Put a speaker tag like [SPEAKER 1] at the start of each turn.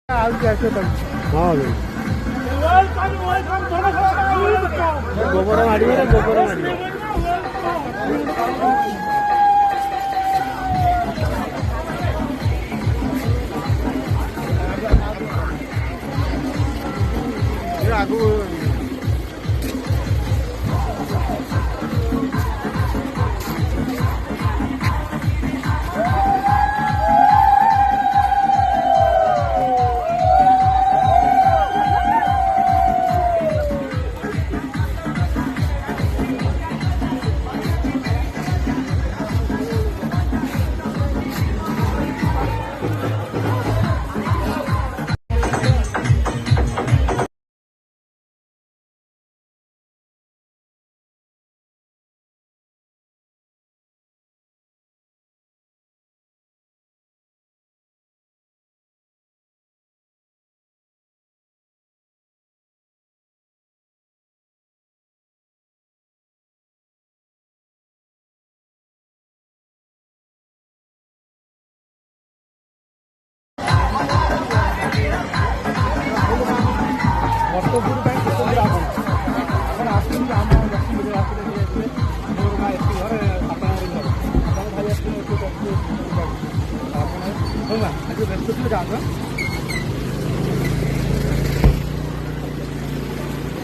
[SPEAKER 1] ହଁ ଗୋବର ମାଡ଼ିବ ଗୋବର ମାଡ଼ିବ ଆଗକୁ ବର୍ତ୍ତପୁର ପାଇଁ କେତେ ଆପଣ ଆସୁଛନ୍ତି ଆମ ଦକ୍ଷିଣ ରାସ୍ତାରେ ଆସିବେ ମୋର ମା ଏଠି ଘରେ ଆପଣଙ୍କର ଘର ଆପଣ ଭାଇ ଆସିଥିଲେ ଆପଣ ହଉ ମା ଆଜି ବ୍ୟସ୍ତ ଥିଲେ ଯାଆନ୍ତୁ।